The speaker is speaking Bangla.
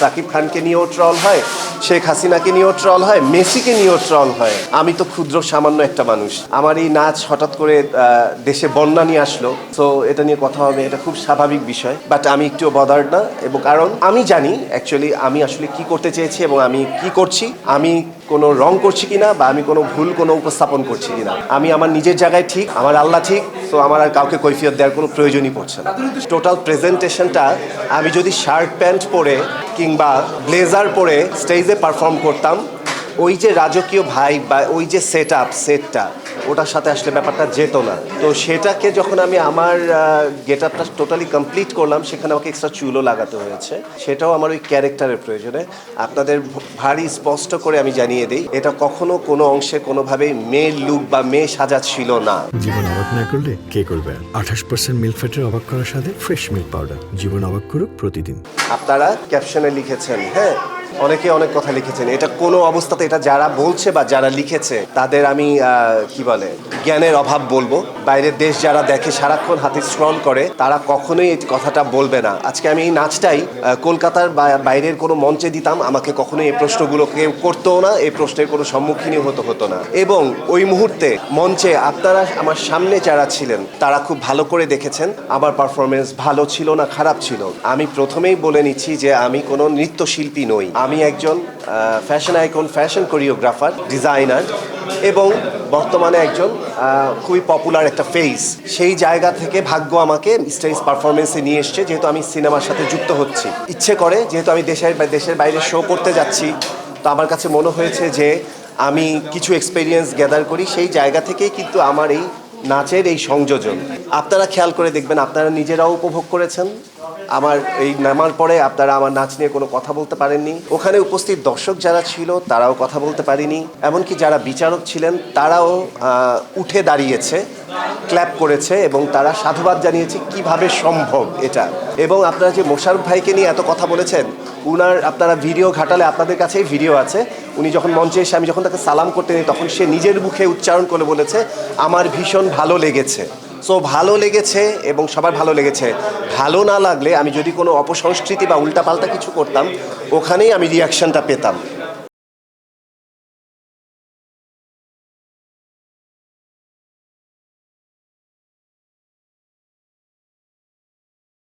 সাকিব খানকে নিয়েও ট্রল হয়, শেখ হাসিনাকে নিয়েও ট্রল হয়, মেসিকে নিয়েও ট্রল হয়। আমি তো ক্ষুদ্র সামান্য একটা মানুষ, আমার এই নাচ হঠাৎ করে দেশে বন্যা নিয়ে আসলো, তো এটা নিয়ে কথা হবে, এটা খুব স্বাভাবিক বিষয়। বাট আমি একটু বদার্ড না, এবং কারণ আমি জানি অ্যাকচুয়ালি আমি আসলে কি করতে চেয়েছি এবং আমি কি করছি, আমি কোনো রং করছি কিনা বা আমি কোনো ভুল কোনো উপস্থাপন করছি কিনা। আমি আমার নিজের জায়গায় ঠিক, আমার আল্লাহ ঠিক, তো আমার আর কাউকে কৈফিয়ত দেওয়ার কোনো প্রয়োজনই পড়ছে না। টোটাল প্রেজেন্টেশনটা আমি যদি শার্ট প্যান্ট পরে কিংবা ব্লেজার পরে স্টেজে পারফর্ম করতাম, ওই যে রাজকীয় ভাই বা ওই যে সেটটা ওটার সাথে আসলে ব্যাপারটা যেত না। তো সেটাকে যখন আমি আমার গেট আপটা টোটালি কমপ্লিট করলাম, সেখানে আমাকে এক্সট্রা চুলও লাগাতে হয়েছে, সেটাও আমার ওই ক্যারেক্টারের প্রয়োজনে। আপনাদের ভারী স্পষ্ট করে আমি জানিয়ে দিই, এটা কখনো কোনো অংশে কোনোভাবেই মেয়ের লুক বা মেয়ে সাজা ছিল না। জীবন অবাক না করলে কে করবে? 28% মিল্ক ফ্যাটের অবাক করার সাথে ফ্রেশ মিল্ক পাউডার। জীবন অবাক করুক প্রতিদিন। আপনারা ক্যাপশনে লিখেছেন, হ্যাঁ, অনেকে অনেক কথা লিখেছেন, এটা কোনো অবস্থাতে, এটা যারা বলছে বা যারা লিখেছে তাদের আমি কি বলে জ্ঞানের অভাব বলবো। বাইরের দেশ যারা দেখে সারাক্ষণ হাতে স্ক্রল করে, তারা কখনোই এই কথাটা বলবে না। আজকে আমি এই নাচটাই কলকাতার বাইরের কোনো মঞ্চে দিতাম, আমাকে কখনোই এই প্রশ্নগুলো কেউ করতো না, এই প্রশ্নের কোনো সম্মুখীনই হতো না। এবং ওই মুহূর্তে মঞ্চে আপনারা আমার সামনে যারা ছিলেন তারা খুব ভালো করে দেখেছেন আমার পারফরমেন্স ভালো ছিল না খারাপ ছিল। আমি প্রথমেই বলে নিচ্ছি যে আমি কোনো নৃত্যশিল্পী নই, আমি একজন fashion icon, fashion choreographer, designer, এবং বর্তমানে একজন খুবই পপুলার একটা ফেস। সেই জায়গা থেকে ভাগ্য আমাকে স্টেজ পারফরমেন্সে নিয়ে এসছে, যেহেতু আমি সিনেমার সাথে যুক্ত হচ্ছি। ইচ্ছে করে, যেহেতু আমি দেশের বাইরে শো করতে যাচ্ছি, তো আমার কাছে মনে হয়েছে যে আমি কিছু এক্সপেরিয়েন্স গ্যাদার করি, সেই জায়গা থেকেই কিন্তু আমার এই নাচের এই সংযোজন। আপনারা খেয়াল করে দেখবেন, আপনারা নিজেরাও উপভোগ করেছেন। আমার এই নামার পরে আপনারা আমার নাচ নিয়ে কোনো কথা বলতে পারেননি, ওখানে উপস্থিত দর্শক যারা ছিল তারাও কথা বলতে পারেনি, এমনকি যারা বিচারক ছিলেন তারাও উঠে দাঁড়িয়েছে, ক্ল্যাপ করেছে এবং তারা সাধুবাদ জানিয়েছে কিভাবে সম্ভব এটা। এবং আপনারা যে মোশাররফ ভাইকে নিয়ে এত কথা বলেছেন, আপনারা ভিডিও ঘাটালে আপনাদের কাছেই ভিডিও আছে, উনি যখন মঞ্চে এসে আমি যখন তাকে সালাম করতে নিই, তখন সে নিজের মুখে উচ্চারণ করে বলেছে আমার ভীষণ ভালো লেগেছে। সো ভালো লেগেছে এবং সবার ভালো লেগেছে। ভালো না লাগলে আমি যদি কোনো অপসংস্কৃতি বা উল্টাপাল্টা কিছু করতাম, ওখানেই আমি রিয়াকশনটা পেতাম।